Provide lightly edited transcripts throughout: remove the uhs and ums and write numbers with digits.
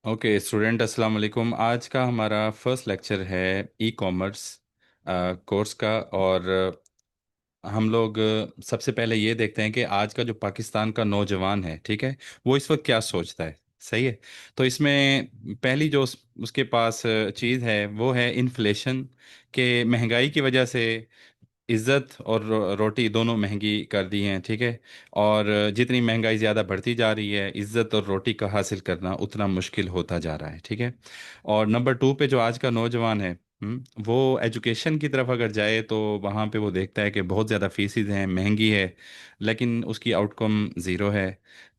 Okay student, अस्सलाम वालेकुम। आज का हमारा फर्स्ट लेक्चर है ई कॉमर्स कोर्स का। और हम लोग सबसे पहले ये देखते हैं कि आज का जो पाकिस्तान का नौजवान है, ठीक है, वो इस वक्त क्या सोचता है। सही है। तो इसमें पहली जो उसके पास चीज़ है वो है इन्फ्लेशन, के महंगाई की वजह से इज्जत और रोटी दोनों महंगी कर दी हैं, ठीक है। और जितनी महंगाई ज़्यादा बढ़ती जा रही है, इज्जत और रोटी का हासिल करना उतना मुश्किल होता जा रहा है, ठीक है। और नंबर टू पे जो आज का नौजवान है, वो एजुकेशन की तरफ अगर जाए तो वहाँ पे वो देखता है कि बहुत ज़्यादा फीसिस हैं, महंगी है, लेकिन उसकी आउटकम ज़ीरो है।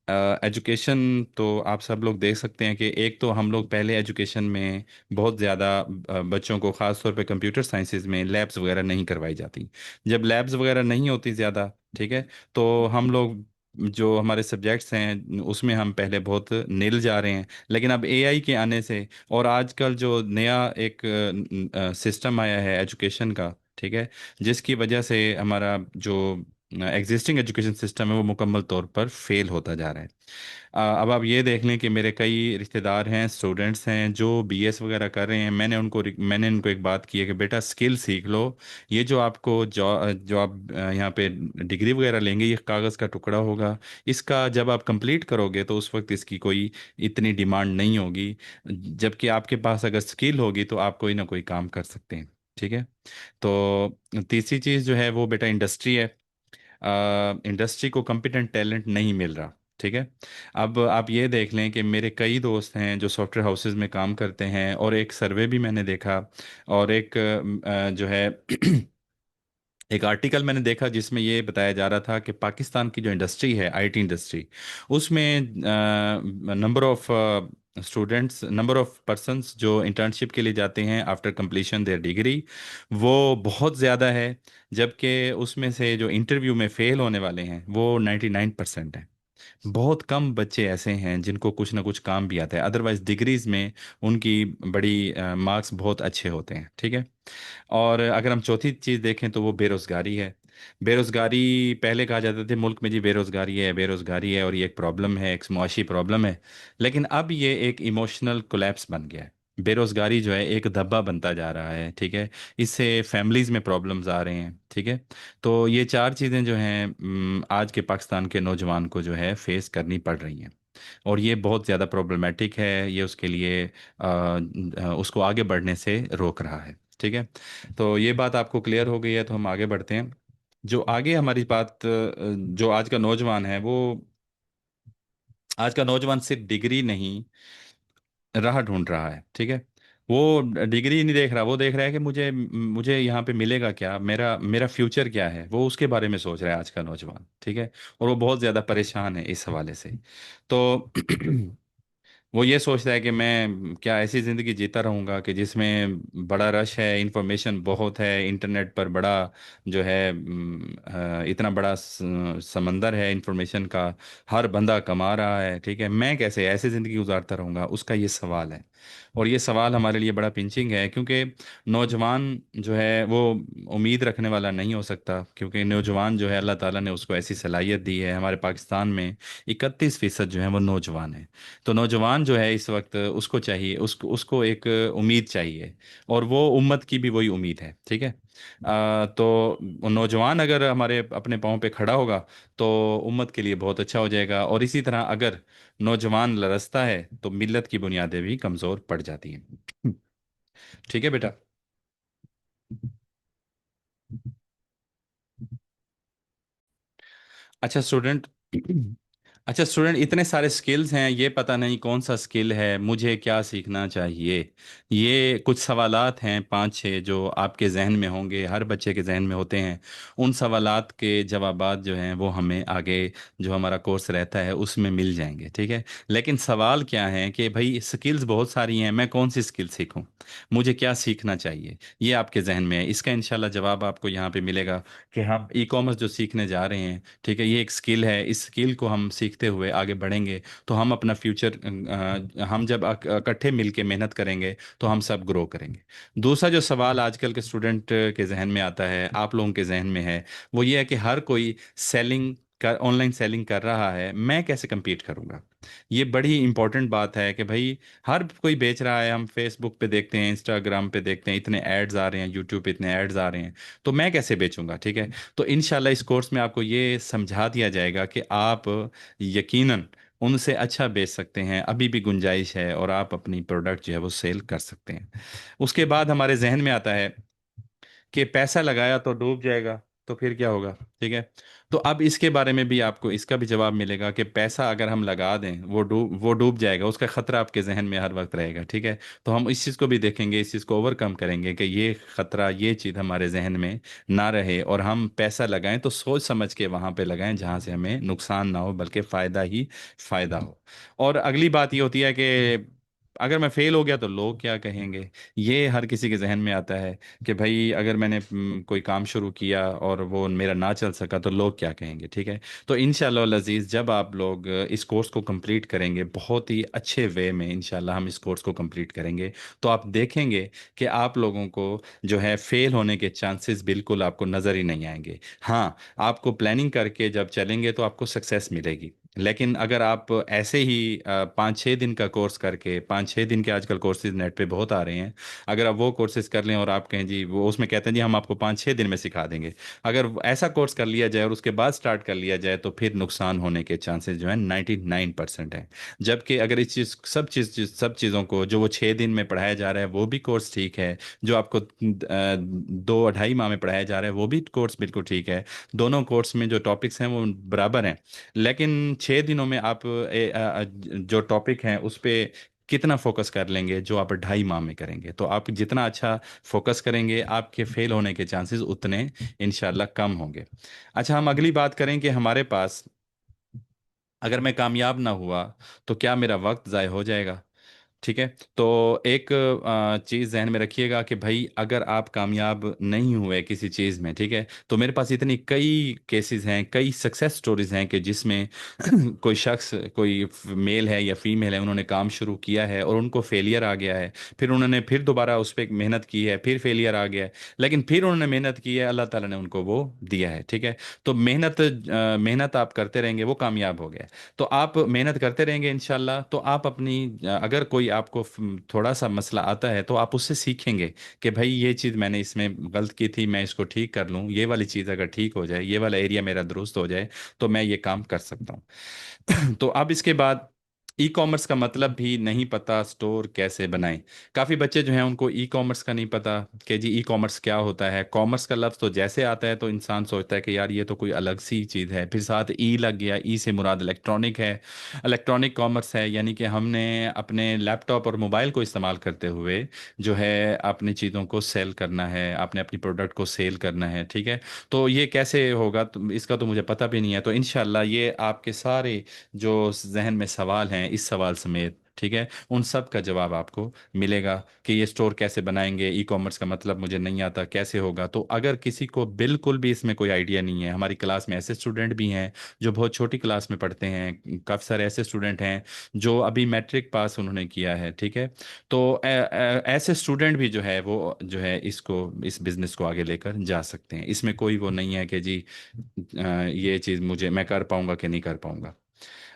एजुकेशन तो आप सब लोग देख सकते हैं कि एक तो हम लोग पहले एजुकेशन में बहुत ज़्यादा बच्चों को ख़ास तौर पे कंप्यूटर साइंसेज में लैब्स वगैरह नहीं करवाई जाती। जब लैब्स वगैरह नहीं होती ज़्यादा, ठीक है, तो हम लोग जो हमारे सब्जेक्ट्स हैं उसमें हम पहले बहुत नील जा रहे हैं। लेकिन अब एआई के आने से और आजकल जो नया एक सिस्टम आया है एजुकेशन का, ठीक है, जिसकी वजह से हमारा जो एग्जिस्टिंग एजुकेशन सिस्टम है वो मुकम्मल तौर पर फेल होता जा रहा है। अब आप ये देख लें कि मेरे कई रिश्तेदार हैं, स्टूडेंट्स हैं जो बीएस वगैरह कर रहे हैं। मैंने उनको एक बात की है कि बेटा स्किल सीख लो। ये जो आपको जो आप यहाँ पे डिग्री वगैरह लेंगे, ये कागज़ का टुकड़ा होगा। इसका जब आप कंप्लीट करोगे तो उस वक्त इसकी कोई इतनी डिमांड नहीं होगी, जबकि आपके पास अगर स्किल होगी तो आप कोई ना कोई काम कर सकते हैं, ठीक है। तो तीसरी चीज़ जो है वो बेटा इंडस्ट्री है। इंडस्ट्री को कम्पिटेंट टैलेंट नहीं मिल रहा, ठीक है। अब आप ये देख लें कि मेरे कई दोस्त हैं जो सॉफ्टवेयर हाउसेज में काम करते हैं, और एक सर्वे भी मैंने देखा, और एक जो है एक आर्टिकल मैंने देखा जिसमें ये बताया जा रहा था कि पाकिस्तान की जो इंडस्ट्री है, आईटी इंडस्ट्री, उसमें नंबर ऑफ पर्सन्स जो इंटर्नशिप के लिए जाते हैं आफ्टर कंप्लीशन देयर डिग्री, वो बहुत ज़्यादा है। जबकि उसमें से जो इंटरव्यू में फेल होने वाले हैं वो 99% हैं। बहुत कम बच्चे ऐसे हैं जिनको कुछ ना कुछ काम भी आता है, अदरवाइज डिग्रीज में उनकी बड़ी मार्क्स बहुत अच्छे होते हैं, ठीक है। और अगर हम चौथी चीज़ देखें तो वो बेरोज़गारी है। बेरोज़गारी, पहले कहा जाता था मुल्क में जी बेरोज़गारी है, बेरोज़गारी है और ये एक प्रॉब्लम है, एक मुआशी प्रॉब्लम है। लेकिन अब ये एक इमोशनल कोलैप्स बन गया है। बेरोज़गारी जो है एक धब्बा बनता जा रहा है, ठीक है। इससे फैमिलीज़ में प्रॉब्लम्स आ रहे हैं, ठीक है। तो ये चार चीज़ें जो हैं आज के पाकिस्तान के नौजवान को जो है फेस करनी पड़ रही हैं। और ये बहुत ज़्यादा प्रॉब्लमेटिक है, ये उसके लिए उसको आगे बढ़ने से रोक रहा है, ठीक है। तो ये बात आपको क्लियर हो गई है, तो हम आगे बढ़ते हैं। जो आगे हमारी बात, जो आज का नौजवान है वो, आज का नौजवान सिर्फ डिग्री नहीं राह ढूंढ रहा है, ठीक है। वो डिग्री नहीं देख रहा, वो देख रहा है कि मुझे मुझे यहाँ पे मिलेगा क्या, मेरा मेरा फ्यूचर क्या है, वो उसके बारे में सोच रहा है आज का नौजवान, ठीक है। और वो बहुत ज़्यादा परेशान है इस हवाले से। तो वो ये सोचता है कि मैं क्या ऐसी ज़िंदगी जीता रहूँगा कि जिसमें बड़ा रश है, इंफॉर्मेशन बहुत है इंटरनेट पर, बड़ा जो है इतना बड़ा समंदर है इंफॉर्मेशन का, हर बंदा कमा रहा है, ठीक है। मैं कैसे ऐसी ज़िंदगी गुजारता रहूँगा, उसका ये सवाल है। और ये सवाल हमारे लिए बड़ा पिंचिंग है, क्योंकि नौजवान जो है वो उम्मीद रखने वाला नहीं हो सकता, क्योंकि नौजवान जो है अल्लाह ताला ने उसको ऐसी सलाहियत दी है। हमारे पाकिस्तान में 31% जो है वो नौजवान है। तो नौजवान जो है इस वक्त उसको चाहिए, उसको उसको एक उम्मीद चाहिए, और वो उम्मत की भी वही उम्मीद है, ठीक है। तो नौजवान अगर हमारे अपने पाँव पे खड़ा होगा तो उम्मत के लिए बहुत अच्छा हो जाएगा। और इसी तरह अगर नौजवान लरसता है तो मिल्लत की बुनियादें भी कमज़ोर पड़ जाती हैं। ठीक है बेटा। अच्छा स्टूडेंट, अच्छा स्टूडेंट, इतने सारे स्किल्स हैं, ये पता नहीं कौन सा स्किल है, मुझे क्या सीखना चाहिए। ये कुछ सवालात हैं पांच छः जो आपके जहन में होंगे, हर बच्चे के जहन में होते हैं। उन सवालात के जवाबात जो हैं वो हमें आगे जो हमारा कोर्स रहता है उसमें मिल जाएंगे, ठीक है। लेकिन सवाल क्या है कि भाई स्किल्स बहुत सारी हैं, मैं कौन सी स्किल सीखूं, मुझे क्या सीखना चाहिए, ये आपके जहन में है। इसका इंशाल्लाह जवाब आपको यहाँ पे मिलेगा कि हम ई कॉमर्स जो सीखने जा रहे हैं, ठीक है, ये एक स्किल है। इस स्किल को हम सीखते हुए आगे बढ़ेंगे तो हम अपना फ्यूचर, हम जब इकट्ठे मिलके मेहनत करेंगे तो हम सब ग्रो करेंगे। दूसरा जो सवाल आजकल के स्टूडेंट के जहन में आता है, आप लोगों के जहन में है, वो ये है कि हर कोई सेलिंग ऑनलाइन सेलिंग कर रहा है, मैं कैसे compete करूंगा? ये बड़ी इंपॉर्टेंट बात है कि भाई हर कोई बेच रहा है, हम फेसबुक पे देखते हैं, इंस्टाग्राम पे देखते हैं, इतने एड्स आ रहे हैं, यूट्यूब पे इतने एड्स आ रहे हैं, तो मैं कैसे बेचूंगा? ठीक है। तो इंशाल्लाह इस कोर्स में आपको ये समझा दिया जाएगा कि आप यकीनन उनसे अच्छा बेच सकते हैं, अभी भी गुंजाइश है, और आप अपनी प्रोडक्ट जो है वो सेल कर सकते हैं। उसके बाद हमारे जहन में आता है कि पैसा लगाया तो डूब जाएगा, तो फिर क्या होगा? ठीक है। तो अब इसके बारे में भी आपको इसका भी जवाब मिलेगा कि पैसा अगर हम लगा दें, वो डूब जाएगा, उसका खतरा आपके जहन में हर वक्त रहेगा। ठीक है। तो हम इस चीज़ को भी देखेंगे, इस चीज़ को ओवरकम करेंगे कि ये खतरा, ये चीज़ हमारे जहन में ना रहे, और हम पैसा लगाएं तो सोच समझ के वहां पे लगाएं जहां से हमें नुकसान ना हो, बल्कि फायदा ही फायदा हो। और अगली बात ये होती है कि अगर मैं फेल हो गया तो लोग क्या कहेंगे? ये हर किसी के जहन में आता है कि भाई अगर मैंने कोई काम शुरू किया और वो मेरा ना चल सका तो लोग क्या कहेंगे? ठीक है। तो इंशाल्लाह अज़ीज़, जब आप लोग इस कोर्स को कंप्लीट करेंगे बहुत ही अच्छे वे में, इंशाल्लाह हम इस कोर्स को कंप्लीट करेंगे, तो आप देखेंगे कि आप लोगों को जो है फेल होने के चांसेस बिल्कुल आपको नज़र ही नहीं आएंगे। हाँ, आपको प्लानिंग करके जब चलेंगे तो आपको सक्सेस मिलेगी। लेकिन अगर आप ऐसे ही 5-6 दिन का कोर्स करके, 5-6 दिन के आजकल कोर्सेज नेट पे बहुत आ रहे हैं, अगर आप वो कोर्सेज कर लें और आप कहें जी, वो उसमें कहते हैं जी हम आपको 5-6 दिन में सिखा देंगे, अगर ऐसा कोर्स कर लिया जाए और उसके बाद स्टार्ट कर लिया जाए तो फिर नुकसान होने के चांसेस जो है 99% है। जबकि अगर इस चीज़ सब चीज़ों को जो वो 6 दिन में पढ़ाया जा रहा है वो भी कोर्स ठीक है, जो आपको 2-2.5 माह में पढ़ाया जा रहा है वो भी कोर्स बिल्कुल ठीक है, दोनों कोर्स में जो टॉपिक्स हैं वो बराबर हैं। लेकिन 6 दिनों में आप जो टॉपिक हैं उस पे कितना फोकस कर लेंगे जो आप 2.5 माह में करेंगे? तो आप जितना अच्छा फोकस करेंगे, आपके फेल होने के चांसेस उतने इंशाल्लाह कम होंगे। अच्छा, हम अगली बात करें कि हमारे पास, अगर मैं कामयाब ना हुआ तो क्या मेरा वक्त ज़ाय हो जाएगा? ठीक है। तो एक चीज़ जहन में रखिएगा कि भाई अगर आप कामयाब नहीं हुए किसी चीज़ में, ठीक है, तो मेरे पास इतनी कई केसेस हैं, कई सक्सेस स्टोरीज हैं कि जिसमें कोई शख्स, कोई मेल है या फीमेल है, उन्होंने काम शुरू किया है और उनको फेलियर आ गया है, फिर उन्होंने फिर दोबारा उस पर मेहनत की है, फिर फेलियर आ गया है, लेकिन फिर उन्होंने मेहनत की है, अल्लाह ताला ने उनको वो दिया है। ठीक है। तो मेहनत आप करते रहेंगे, वो कामयाब हो गया। तो आप मेहनत करते रहेंगे इंशाल्लाह, तो आप अपनी, अगर कोई आपको थोड़ा सा मसला आता है तो आप उससे सीखेंगे कि भाई ये चीज़ मैंने इसमें गलत की थी, मैं इसको ठीक कर लूँ, ये वाली चीज़ अगर ठीक हो जाए, ये वाला एरिया मेरा दुरुस्त हो जाए, तो मैं ये काम कर सकता हूँ। तो अब इसके बाद ई कॉमर्स का मतलब भी नहीं पता, स्टोर कैसे बनाएं। काफ़ी बच्चे जो हैं उनको ई कॉमर्स का नहीं पता कि जी ई कॉमर्स क्या होता है। कॉमर्स का लफ्ज़ तो जैसे आता है तो इंसान सोचता है कि यार ये तो कोई अलग सी चीज़ है, फिर साथ ई लग गया, ई से मुराद इलेक्ट्रॉनिक है, इलेक्ट्रॉनिक कॉमर्स है, यानी कि हमने अपने लैपटॉप और मोबाइल को इस्तेमाल करते हुए जो है अपनी चीज़ों को सेल करना है, आपने अपनी प्रोडक्ट को सेल करना है। ठीक है। तो ये कैसे होगा, तो इसका तो मुझे पता भी नहीं है। तो इंशाल्लाह ये आपके सारे जो जहन में सवाल हैं, इस सवाल समेत, ठीक है, उन सब का जवाब आपको मिलेगा कि ये स्टोर कैसे बनाएंगे, ई कॉमर्स का मतलब मुझे नहीं आता, कैसे होगा। तो अगर किसी को बिल्कुल भी इसमें कोई आइडिया नहीं है, हमारी क्लास में ऐसे स्टूडेंट भी हैं जो बहुत छोटी क्लास में पढ़ते हैं, काफ़ी सारे ऐसे स्टूडेंट हैं जो अभी मैट्रिक पास उन्होंने किया है। ठीक है। तो ऐसे स्टूडेंट भी जो है वो जो है इसको, इस बिज़नेस को आगे लेकर जा सकते हैं। इसमें कोई वो नहीं है कि जी ये चीज़ मुझे, मैं कर पाऊंगा कि नहीं कर पाऊंगा।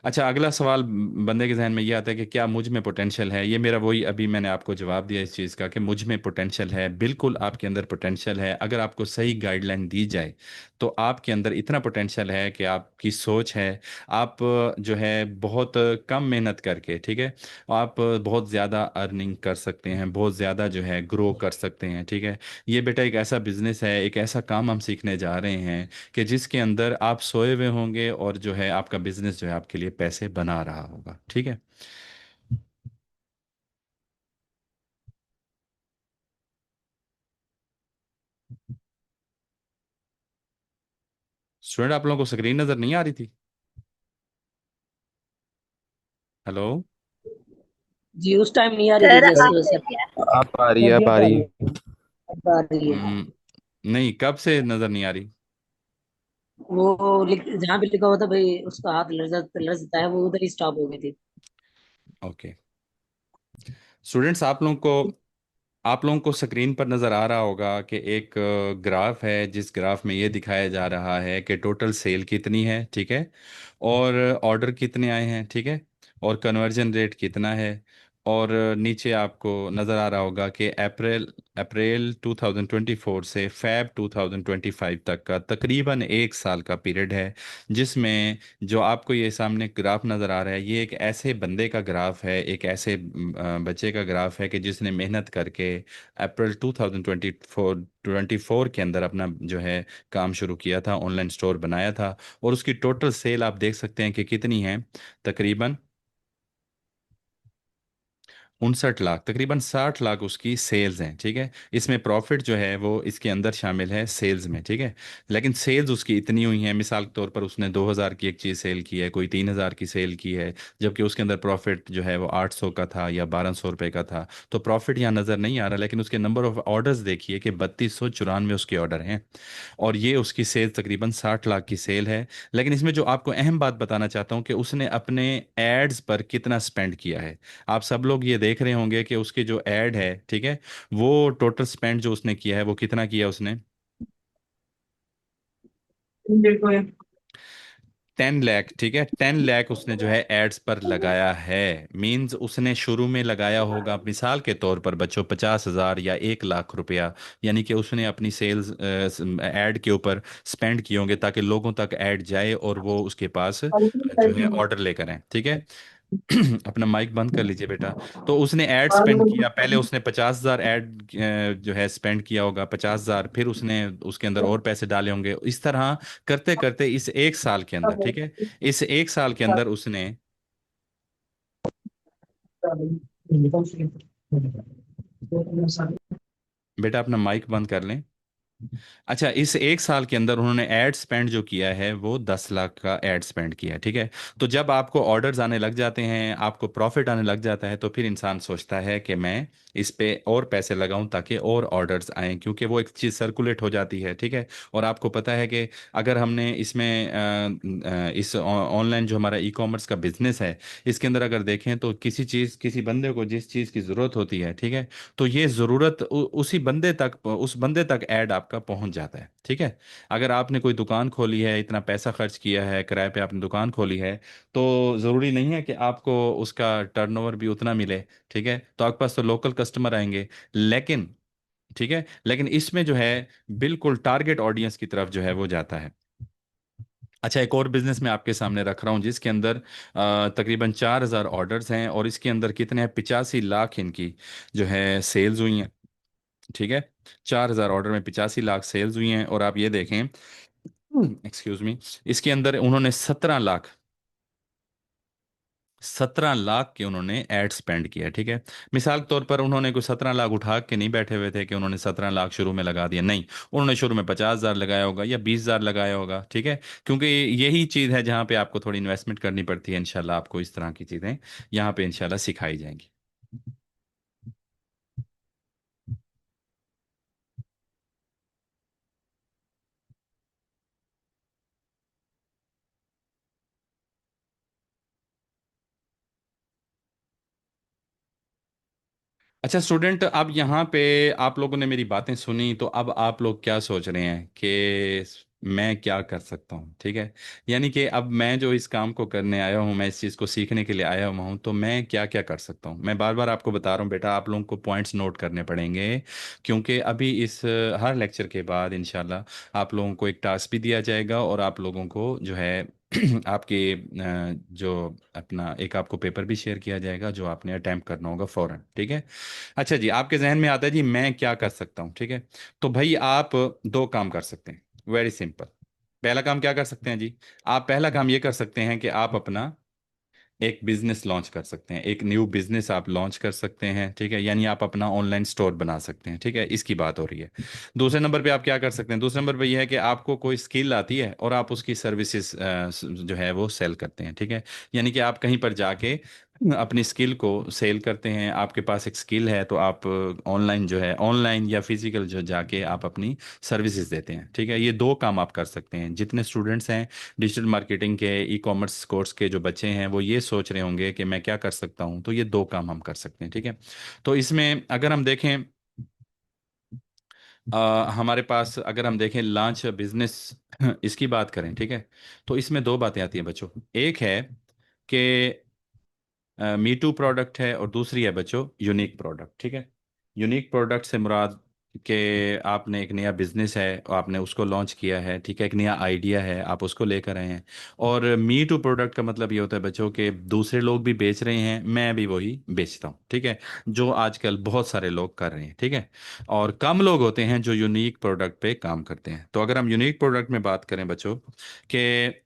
अच्छा, अगला सवाल बंदे के जहन में ये आता है कि क्या मुझ में पोटेंशियल है? ये मेरा वही, अभी मैंने आपको जवाब दिया इस चीज़ का कि मुझ में पोटेंशियल है, बिल्कुल आपके अंदर पोटेंशियल है। अगर आपको सही गाइडलाइन दी जाए तो आपके अंदर इतना पोटेंशियल है कि आपकी सोच है, आप जो है बहुत कम मेहनत करके, ठीक है, आप बहुत ज़्यादा अर्निंग कर सकते हैं, बहुत ज़्यादा जो है ग्रो कर सकते हैं। ठीक है। ये बेटा एक ऐसा बिजनेस है, एक ऐसा काम हम सीखने जा रहे हैं कि जिसके अंदर आप सोए हुए होंगे और जो है आपका बिजनेस जो है आपके लिए पैसे बना रहा होगा। ठीक है। स्टूडेंट, आप लोगों को स्क्रीन नजर नहीं आ रही थी? हेलो? जी उस टाइम नहीं आ रही थी सर जी, इस वजह आपसे से। भी है। आप आ रही हाँ है, जी आप आ अब आ रही रही है। है। अब आ रही है। नहीं, कब से नजर नहीं आ रही? वो जहाँ पे लिखा हुआ था भाई उसका हाथ लड़ जाता है, वो उधर ही स्टॉप हो गई थी। ओके। स्टूडेंट्स, आप लोगों को आप लोगों को स्क्रीन पर नज़र आ रहा होगा कि एक ग्राफ है, जिस ग्राफ में ये दिखाया जा रहा है कि टोटल सेल कितनी है, ठीक है, और ऑर्डर कितने आए हैं, ठीक है, और कन्वर्जन रेट कितना है। और नीचे आपको नज़र आ रहा होगा कि अप्रैल अप्रैल 2024 से फैब 2025 तक का तकरीबन एक साल का पीरियड है, जिसमें जो आपको ये सामने ग्राफ नज़र आ रहा है, ये एक ऐसे बंदे का ग्राफ है, एक ऐसे बच्चे का ग्राफ है कि जिसने मेहनत करके अप्रैल 2024 के अंदर अपना जो है काम शुरू किया था, ऑनलाइन स्टोर बनाया था। और उसकी टोटल सेल आप देख सकते हैं कि कितनी है, तकरीबन 59 लाख, तकरीबन 60 लाख उसकी सेल्स हैं, ठीक है। इसमें प्रॉफिट जो है वो इसके अंदर शामिल है सेल्स में, ठीक है। लेकिन सेल्स उसकी इतनी हुई हैं, मिसाल के तौर पर उसने 2,000 की एक चीज़ सेल की है, कोई 3,000 की सेल की है, जबकि उसके अंदर प्रॉफिट जो है वो 800 का था या 1,200 रुपये का था। तो प्रॉफिट यहाँ नज़र नहीं आ रहा, लेकिन उसके नंबर ऑफ ऑर्डर्स देखिए कि 3,294 उसके ऑर्डर हैं, और ये उसकी सेल तकरीबन 60 लाख की सेल है। लेकिन इसमें जो आपको अहम बात बताना चाहता हूँ कि उसने अपने एड्स पर कितना स्पेंड किया है। आप सब लोग ये देख रहे होंगे कि उसके जो ऐड है, ठीक है, वो टोटल स्पेंड जो उसने किया है वो कितना किया उसने। देखो ये 10 लाख, ठीक है, 10 लाख उसने जो है एड्स पर लगाया है। मींस उसने शुरू में लगाया होगा, मिसाल के तौर पर बच्चों, 50,000 या 1 लाख रुपया, यानी कि उसने अपनी सेल्स एड के ऊपर स्पेंड किए होंगे ताकि लोगों तक ऐड जाए और वो उसके पास जो है ऑर्डर लेकर आए, ठीक है। अपना माइक बंद कर लीजिए बेटा। तो उसने ऐड स्पेंड किया, पहले उसने 50,000 ऐड जो है स्पेंड किया होगा, 50,000, फिर उसने उसके अंदर और पैसे डाले होंगे, इस तरह करते करते इस एक साल के अंदर, ठीक है, इस एक साल के अंदर उसने, बेटा अपना माइक बंद कर लें। अच्छा, इस एक साल के अंदर उन्होंने एड स्पेंड जो किया है वो 10 लाख का एड स्पेंड किया है, ठीक है। तो जब आपको ऑर्डर्स आने लग जाते हैं, आपको प्रॉफिट आने लग जाता है, तो फिर इंसान सोचता है कि मैं इस पे और पैसे लगाऊं ताकि और ऑर्डर्स आएं, क्योंकि वो एक चीज़ सर्कुलेट हो जाती है, ठीक है। और आपको पता है कि अगर हमने इसमें इस ऑनलाइन जो हमारा ई कॉमर्स का बिजनेस है, इसके अंदर अगर देखें तो किसी चीज़, किसी बंदे को जिस चीज़ की ज़रूरत होती है, ठीक है, तो ये ज़रूरत उसी बंदे तक, उस बंदे तक ऐड आपका पहुंच जाता है, ठीक है। अगर आपने कोई दुकान खोली है, इतना पैसा खर्च किया है, किराए पे आपने दुकान खोली है, तो ज़रूरी नहीं है कि आपको उसका टर्नओवर भी उतना मिले, ठीक है। तो आपके पास तो लोकल कस्टमर आएंगे, लेकिन, ठीक है, लेकिन इसमें जो है बिल्कुल टारगेट ऑडियंस की तरफ जो है वो जाता है। अच्छा, एक और बिजनेस मैं आपके सामने रख रहा हूँ, जिसके अंदर तकरीबन 4,000 ऑर्डर्स हैं, और इसके अंदर कितने हैं, 85 लाख इनकी जो है सेल्स हुई हैं, ठीक है। 4,000 ऑर्डर में 85 लाख सेल्स हुई हैं, और आप ये देखें, एक्सक्यूज मी, इसके अंदर उन्होंने 17 लाख के उन्होंने एड स्पेंड किया, ठीक है। मिसाल के तौर पर उन्होंने कोई 17 लाख उठा के नहीं बैठे हुए थे कि उन्होंने 17 लाख शुरू में लगा दिया, नहीं, उन्होंने शुरू में 50,000 लगाया होगा या 20,000 लगाया होगा, ठीक है। क्योंकि यही चीज़ है जहाँ पे आपको थोड़ी इन्वेस्टमेंट करनी पड़ती है, इंशाल्लाह आपको इस तरह की चीज़ें यहाँ पे इंशाल्लाह सिखाई जाएंगी। अच्छा स्टूडेंट, अब यहाँ पे आप लोगों ने मेरी बातें सुनी, तो अब आप लोग क्या सोच रहे हैं कि मैं क्या कर सकता हूँ, ठीक है। यानी कि अब मैं जो इस काम को करने आया हूँ, मैं इस चीज़ को सीखने के लिए आया हुआ हूँ, तो मैं क्या क्या कर सकता हूँ। मैं बार बार आपको बता रहा हूँ बेटा, आप लोगों को पॉइंट्स नोट करने पड़ेंगे, क्योंकि अभी इस हर लेक्चर के बाद इंशाल्लाह आप लोगों को एक टास्क भी दिया जाएगा, और आप लोगों को जो है आपके जो अपना एक आपको पेपर भी शेयर किया जाएगा जो आपने अटैम्प्ट करना होगा फौरन, ठीक है। अच्छा जी, आपके जहन में आता है जी मैं क्या कर सकता हूँ, ठीक है। तो भाई आप दो काम कर सकते हैं, वेरी सिंपल। पहला काम क्या कर सकते हैं जी, आप पहला काम ये कर सकते हैं कि आप अपना एक बिजनेस लॉन्च कर सकते हैं, एक न्यू बिजनेस आप लॉन्च कर सकते हैं, ठीक है, यानी आप अपना ऑनलाइन स्टोर बना सकते हैं, ठीक है, इसकी बात हो रही है। दूसरे नंबर पे आप क्या कर सकते हैं, दूसरे नंबर पे यह है कि आपको कोई स्किल आती है और आप उसकी सर्विसेज जो है वो सेल करते हैं, ठीक है। यानी कि आप कहीं पर जाके अपनी स्किल को सेल करते हैं, आपके पास एक स्किल है तो आप ऑनलाइन जो है, ऑनलाइन या फिजिकल जो जाके आप अपनी सर्विसेज देते हैं, ठीक है। ये दो काम आप कर सकते हैं। जितने स्टूडेंट्स हैं डिजिटल मार्केटिंग के, ई कॉमर्स कोर्स के जो बच्चे हैं, वो ये सोच रहे होंगे कि मैं क्या कर सकता हूँ, तो ये दो काम हम कर सकते हैं, ठीक है। तो इसमें अगर हम देखें हमारे पास अगर हम देखें लॉन्च बिजनेस इसकी बात करें, ठीक है, तो इसमें दो बातें आती हैं बच्चों। एक है कि मी टू प्रोडक्ट है, और दूसरी है बच्चों यूनिक प्रोडक्ट, ठीक है। यूनिक प्रोडक्ट से मुराद कि आपने एक नया बिजनेस है और आपने उसको लॉन्च किया है, ठीक है, एक नया आइडिया है, आप उसको लेकर आए हैं। और मी टू प्रोडक्ट का मतलब ये होता है बच्चों कि दूसरे लोग भी बेच रहे हैं, मैं भी वही बेचता हूँ, ठीक है, जो आजकल बहुत सारे लोग कर रहे हैं, ठीक है। और कम लोग होते हैं जो यूनिक प्रोडक्ट पे काम करते हैं। तो अगर हम यूनिक प्रोडक्ट में बात करें बच्चों, कि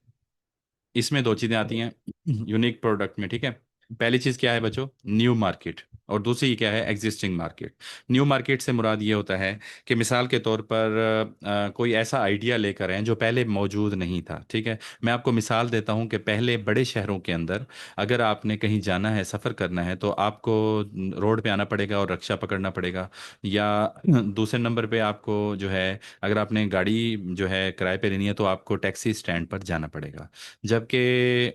इसमें दो चीजें आती हैं यूनिक प्रोडक्ट में, ठीक है। पहली चीज क्या है बच्चों, न्यू मार्केट, और दूसरी क्या है, एग्जिस्टिंग मार्केट। न्यू मार्केट से मुराद ये होता है कि मिसाल के तौर पर कोई ऐसा आइडिया लेकर आए जो पहले मौजूद नहीं था, ठीक है। मैं आपको मिसाल देता हूँ कि पहले बड़े शहरों के अंदर अगर आपने कहीं जाना है, सफ़र करना है, तो आपको रोड पे आना पड़ेगा और रिक्शा पकड़ना पड़ेगा, या दूसरे नंबर पे आपको जो है, अगर आपने गाड़ी जो है किराए पे लेनी है तो आपको टैक्सी स्टैंड पर जाना पड़ेगा। जबकि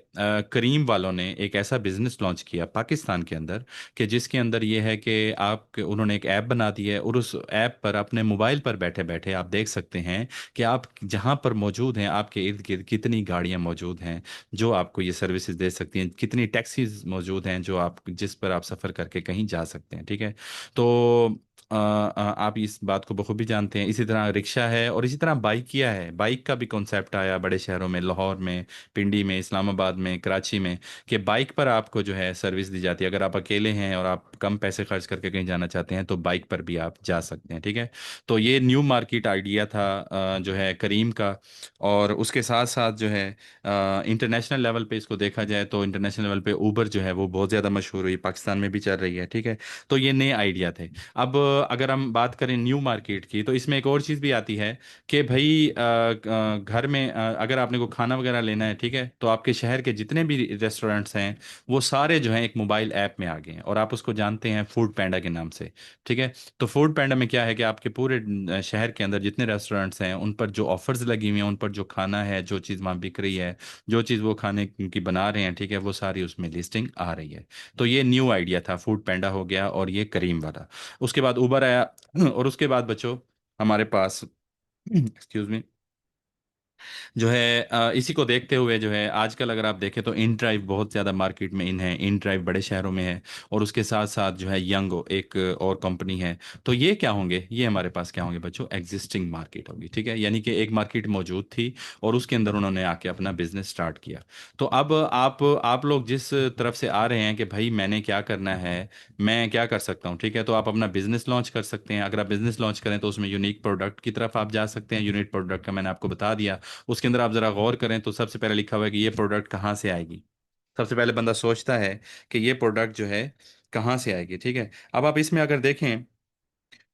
करीम वालों ने एक ऐसा बिजनेस लॉन्च किया पाकिस्तान के अंदर, कि जिसके अंदर ये है कि आप, उन्होंने एक ऐप बना दी है, और उस ऐप पर अपने मोबाइल पर बैठे बैठे आप देख सकते हैं कि आप जहां पर मौजूद हैं आपके इर्द गिर्द कितनी गाड़ियां मौजूद हैं जो आपको ये सर्विसेज दे सकती हैं, कितनी टैक्सीज मौजूद हैं जो आप, जिस पर आप सफ़र करके कहीं जा सकते हैं, ठीक है। तो आप इस बात को बखूबी जानते हैं। इसी तरह रिक्शा है, और इसी तरह बाइकिया है। बाइक का भी कॉन्सेप्ट आया बड़े शहरों में, लाहौर में, पिंडी में, इस्लामाबाद में, कराची में, कि बाइक पर आपको जो है सर्विस दी जाती है। अगर आप अकेले हैं और आप कम पैसे खर्च करके कहीं जाना चाहते हैं तो बाइक पर भी आप जा सकते हैं, ठीक है। तो ये न्यू मार्केट आइडिया था जो है करीम का। और उसके साथ साथ जो है इंटरनेशनल लेवल पे इसको देखा जाए तो इंटरनेशनल लेवल पे ऊबर जो है वो बहुत ज़्यादा मशहूर हुई, पाकिस्तान में भी चल रही है, ठीक है। तो ये नए आइडिया थे। अब अगर हम बात करें न्यू मार्केट की, तो इसमें एक और चीज़ भी आती है कि भाई घर में अगर आपने को खाना वगैरह लेना है, ठीक है, तो आपके शहर के जितने भी रेस्टोरेंट्स हैं वो सारे जो हैं एक मोबाइल ऐप में आ गए हैं, और आप उसको जानते हैं फूड पैंडा के नाम से, ठीक है। तो फूड पैंडा में क्या है कि आपके पूरे शहर के अंदर जितने रेस्टोरेंट्स हैं उन पर जो ऑफर्स लगी हुई हैं, उन पर जो खाना है, जो चीज़ वहाँ बिक रही है, जो चीज़ वो खाने की बना रहे हैं, ठीक है, वो सारी उसमें लिस्टिंग आ रही है। तो ये न्यू आइडिया था, फूड पैंडा हो गया और ये करीम वाला। उसके बाद उबर आया और उसके बाद बच्चों हमारे पास एक्सक्यूज मी, जो है इसी को देखते हुए जो है आजकल अगर आप देखें तो इन ड्राइव बहुत ज़्यादा मार्केट में इन है, इन ड्राइव बड़े शहरों में है, और उसके साथ साथ जो है यंगो एक और कंपनी है। तो ये क्या होंगे, ये हमारे पास क्या होंगे बच्चों, एग्जिस्टिंग मार्केट होगी, ठीक है। यानी कि एक मार्केट मौजूद थी और उसके अंदर उन्होंने आके अपना बिजनेस स्टार्ट किया। तो अब आप लोग जिस तरफ से आ रहे हैं कि भाई मैंने क्या करना है, मैं क्या कर सकता हूँ, ठीक है, तो आप अपना बिजनेस लॉन्च कर सकते हैं। अगर आप बिजनेस लॉन्च करें तो उसमें यूनिक प्रोडक्ट की तरफ आप जा सकते हैं। यूनिक प्रोडक्ट का मैंने आपको बता दिया। उसके अंदर आप जरा गौर करें तो सबसे पहले लिखा हुआ है कि ये प्रोडक्ट कहाँ से आएगी। सबसे पहले बंदा सोचता है कि ये प्रोडक्ट जो है कहाँ से आएगी, ठीक है। अब आप इसमें अगर देखें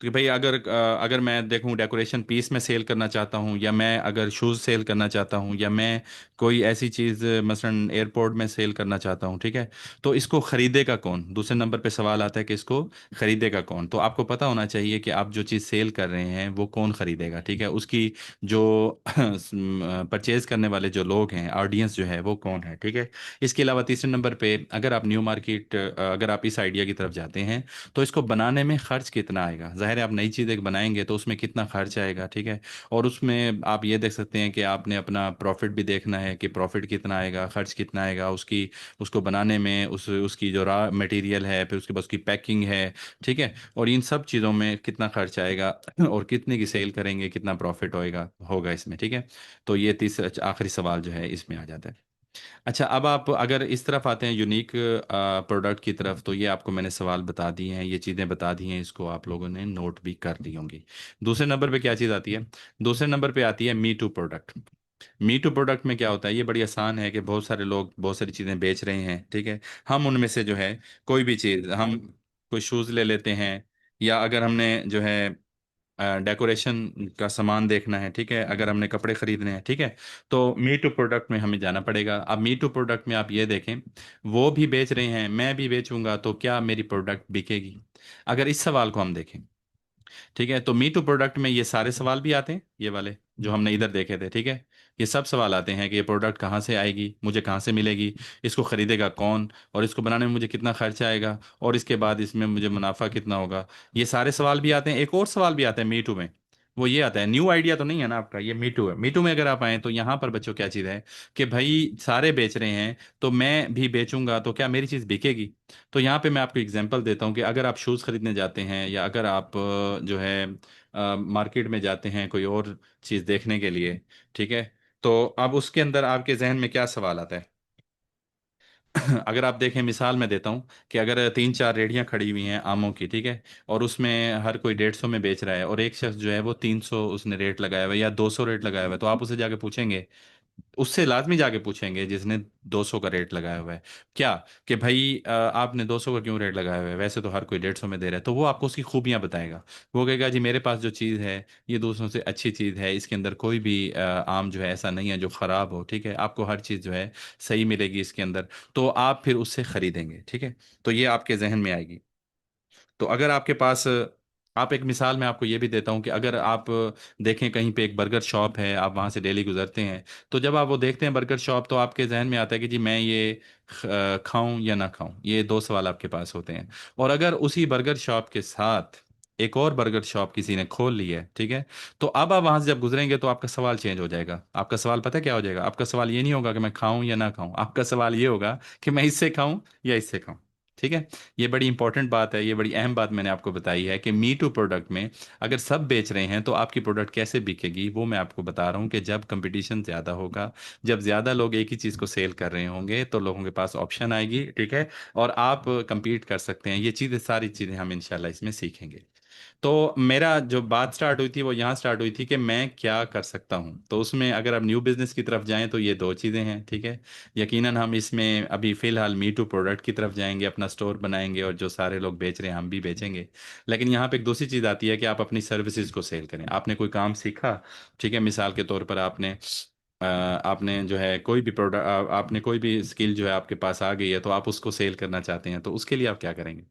तो भाई अगर मैं देखूं डेकोरेशन पीस में सेल करना चाहता हूं, या मैं अगर शूज़ सेल करना चाहता हूं, या मैं कोई ऐसी चीज़ मसलन एयरपोर्ट में सेल करना चाहता हूं, ठीक है, तो इसको खरीदेगा कौन, दूसरे नंबर पे सवाल आता है कि इसको खरीदेगा कौन। तो आपको पता होना चाहिए कि आप जो चीज़ सेल कर रहे हैं वो कौन खरीदेगा, ठीक है, उसकी जो परचेज करने वाले जो लोग हैं, ऑडियंस जो है वो कौन है, ठीक है। इसके अलावा तीसरे नंबर पे अगर आप न्यू मार्केट, अगर आप इस आइडिया की तरफ जाते हैं तो इसको बनाने में खर्च कितना आएगा। जाहिर है आप नई चीज़ एक बनाएंगे तो उसमें कितना खर्च आएगा, ठीक है। और उसमें आप ये देख सकते हैं कि आपने अपना प्रॉफिट भी देखना है कि प्रॉफिट कितना आएगा, खर्च कितना आएगा उसकी, उसको बनाने में, उसकी जो रॉ मटेरियल है, फिर उसके बाद उसकी पैकिंग है, ठीक है, और इन सब चीज़ों में कितना खर्च आएगा और कितने की सेल करेंगे, कितना प्रॉफिट होएगा होगा इसमें, ठीक है। तो ये तीसरा आखिरी सवाल जो है इसमें आ जाता है। अच्छा, अब आप अगर इस तरफ आते हैं यूनिक प्रोडक्ट की तरफ, तो ये आपको मैंने सवाल बता दिए हैं, ये चीज़ें बता दी हैं, इसको आप लोगों ने नोट भी कर ली होंगी। दूसरे नंबर पे क्या चीज़ आती है, दूसरे नंबर पे आती है me too product. Me too product में क्या होता है, ये बड़ी आसान है कि बहुत सारे लोग बहुत सारी चीज़ें बेच रहे हैं, ठीक है। हम उनमें से जो है कोई भी चीज़, हम कोई शूज़ ले लेते हैं, या अगर हमने जो है डेकोरेशन का सामान देखना है, ठीक है, अगर हमने कपड़े खरीदने हैं, ठीक है, तो मी टू प्रोडक्ट में हमें जाना पड़ेगा। अब मी टू प्रोडक्ट में आप ये देखें, वो भी बेच रहे हैं, मैं भी बेचूंगा, तो क्या मेरी प्रोडक्ट बिकेगी। अगर इस सवाल को हम देखें, ठीक है, तो मी टू प्रोडक्ट में ये सारे सवाल भी आते हैं, ये वाले जो हमने इधर देखे थे, ठीक है, ये सब सवाल आते हैं कि ये प्रोडक्ट कहाँ से आएगी, मुझे कहाँ से मिलेगी, इसको खरीदेगा कौन, और इसको बनाने में मुझे कितना खर्चा आएगा, और इसके बाद इसमें मुझे मुनाफा कितना होगा। ये सारे सवाल भी आते हैं। एक और सवाल भी आता है मी टू में, वो ये आता है, न्यू आइडिया तो नहीं है ना आपका, ये मीटू है। मीटू में अगर आप आए तो यहाँ पर बच्चों क्या चीज़ है कि भाई सारे बेच रहे हैं तो मैं भी बेचूंगा तो क्या मेरी चीज़ बिकेगी। तो यहाँ पे मैं आपको एग्जांपल देता हूँ कि अगर आप शूज़ खरीदने जाते हैं या अगर आप जो है मार्केट में जाते हैं कोई और चीज़ देखने के लिए, ठीक है, तो अब उसके अंदर आपके जहन में क्या सवाल आता है। अगर आप देखें, मिसाल मैं देता हूँ कि अगर तीन चार रेढ़ियाँ खड़ी हुई हैं आमों की, ठीक है, और उसमें हर कोई 150 में बेच रहा है और एक शख्स जो है वो 300 उसने रेट लगाया हुआ है या 200 रेट लगाया हुआ है, तो आप उसे जाके पूछेंगे, उससे लाजमी जाके पूछेंगे जिसने 200 का रेट लगाया हुआ है, क्या कि भाई आपने 200 का क्यों रेट लगाया हुआ है, वैसे तो हर कोई 150 में दे रहा है। तो वो आपको उसकी खूबियां बताएगा। वो कहेगा जी मेरे पास जो चीज़ है ये दूसरों से अच्छी चीज़ है, इसके अंदर कोई भी आम जो है ऐसा नहीं है जो ख़राब हो, ठीक है, आपको हर चीज़ जो है सही मिलेगी इसके अंदर। तो आप फिर उससे ख़रीदेंगे, ठीक है। तो ये आपके जहन में आएगी। तो अगर आपके पास, आप एक मिसाल मैं आपको ये भी देता हूँ कि अगर आप देखें कहीं पे एक बर्गर शॉप है, आप वहाँ से डेली गुजरते हैं, तो जब आप वो देखते हैं बर्गर शॉप, तो आपके जहन में आता है कि जी मैं ये खाऊं या ना खाऊं, ये दो सवाल आपके पास होते हैं। और अगर उसी बर्गर शॉप के साथ एक और बर्गर शॉप किसी ने खोल ली है, ठीक है, तो अब आप वहां से जब गुजरेंगे तो आपका सवाल चेंज हो जाएगा। आपका सवाल पता है क्या हो जाएगा? आपका सवाल ये नहीं होगा कि मैं खाऊं या ना खाऊं, आपका सवाल ये होगा कि मैं इससे खाऊं या इससे खाऊं। ठीक है। ये बड़ी इंपॉर्टेंट बात है, ये बड़ी अहम बात मैंने आपको बताई है कि मी टू प्रोडक्ट में अगर सब बेच रहे हैं तो आपकी प्रोडक्ट कैसे बिकेगी, वो मैं आपको बता रहा हूँ कि जब कंपटीशन ज़्यादा होगा, जब ज़्यादा लोग एक ही चीज़ को सेल कर रहे होंगे तो लोगों के पास ऑप्शन आएगी, ठीक है, और आप compete कर सकते हैं। ये चीज़ें, सारी चीज़ें हम इंशाल्लाह इसमें सीखेंगे। तो मेरा जो बात स्टार्ट हुई थी वो यहाँ स्टार्ट हुई थी कि मैं क्या कर सकता हूँ। तो उसमें अगर आप न्यू बिजनेस की तरफ जाएं तो ये दो चीज़ें हैं, ठीक है। यकीनन हम इसमें अभी फ़िलहाल मी टू प्रोडक्ट की तरफ जाएंगे, अपना स्टोर बनाएंगे और जो सारे लोग बेच रहे हैं हम भी बेचेंगे। लेकिन यहाँ पे एक दूसरी चीज़ आती है कि आप अपनी सर्विसेज को सेल करें। आपने कोई काम सीखा, ठीक है, मिसाल के तौर पर आपने जो है कोई भी प्रोडक्ट, आपने कोई भी स्किल जो है आपके पास आ गई है तो आप उसको सेल करना चाहते हैं, तो उसके लिए आप क्या करेंगे?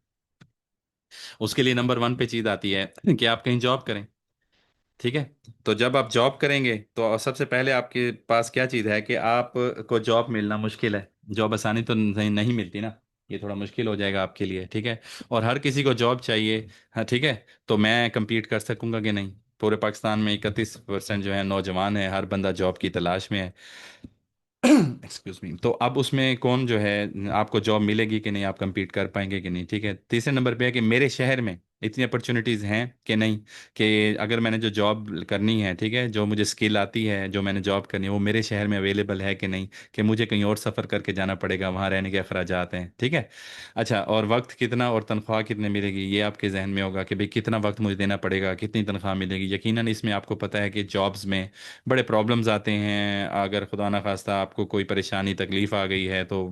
उसके लिए नंबर वन पे चीज़ आती है कि आप कहीं जॉब करें, ठीक है। तो जब आप जॉब करेंगे तो सबसे पहले आपके पास क्या चीज़ है कि आप को जॉब मिलना मुश्किल है। जॉब आसानी तो नहीं मिलती ना, ये थोड़ा मुश्किल हो जाएगा आपके लिए, ठीक है। और हर किसी को जॉब चाहिए, हाँ ठीक है। तो मैं compete कर सकूंगा कि नहीं? पूरे पाकिस्तान में 31% जो है नौजवान है, हर बंदा जॉब की तलाश में है। Excuse me. तो अब उसमें कौन जो है, आपको जॉब मिलेगी कि नहीं, आप compete कर पाएंगे कि नहीं, ठीक है। तीसरे नंबर पे है कि मेरे शहर में इतनी अपॉर्चुनिटीज़ हैं कि नहीं, कि अगर मैंने जो जॉब करनी है, ठीक है, जो मुझे स्किल आती है, जो मैंने जॉब करनी है, वो मेरे शहर में अवेलेबल है कि नहीं, कि मुझे कहीं और सफ़र करके जाना पड़ेगा, वहाँ रहने के अखराजात हैं, ठीक है। अच्छा, और वक्त कितना और तनख्वाह कितने मिलेगी, ये आपके जहन में होगा कि भाई कितना वक्त मुझे देना पड़ेगा, कितनी तनख्वाह मिलेगी। यकीनन इसमें आपको पता है कि जॉब्स में बड़े प्रॉब्लम्स आते हैं। अगर खुदा ना खास्ता आपको कोई परेशानी तकलीफ आ गई है तो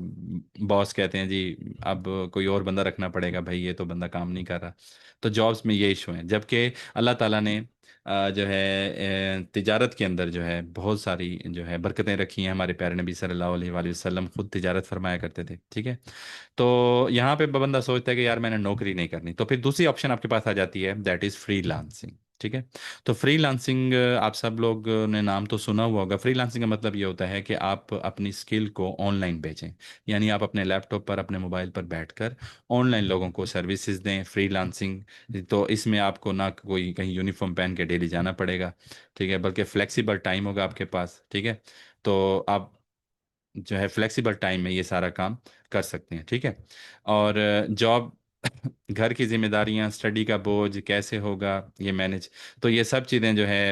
बॉस कहते हैं जी अब कोई और बंदा रखना पड़ेगा, भाई ये तो बंदा काम नहीं कर रहा। तो जॉब्स में ये इशू है, जबकि अल्लाह ताला ने जो है तिजारत के अंदर जो है बहुत सारी जो है बरकतें रखी हैं। हमारे प्यारे नबी सल्लल्लाहु अलैहि वसल्लम खुद तिजारत फरमाया करते थे, ठीक है। तो यहाँ पे बंदा सोचता है कि यार मैंने नौकरी नहीं करनी, तो फिर दूसरी ऑप्शन आपके पास आ जाती है, दैट इज फ्रीलांसिंग, ठीक है। तो फ्रीलांसिंग, आप सब लोग ने नाम तो सुना हुआ होगा। फ्रीलांसिंग का मतलब ये होता है कि आप अपनी स्किल को ऑनलाइन बेचें, यानी आप अपने लैपटॉप पर, अपने मोबाइल पर बैठकर ऑनलाइन लोगों को सर्विसेज दें, फ्रीलांसिंग। तो इसमें आपको ना कोई कहीं यूनिफॉर्म पहन के डेली जाना पड़ेगा, ठीक है, बल्कि फ्लेक्सिबल टाइम होगा आपके पास, ठीक है। तो आप जो है फ्लेक्सिबल टाइम में ये सारा काम कर सकते हैं, ठीक है। और जॉब, घर की जिम्मेदारियां, स्टडी का बोझ कैसे होगा ये मैनेज, तो ये सब चीज़ें जो है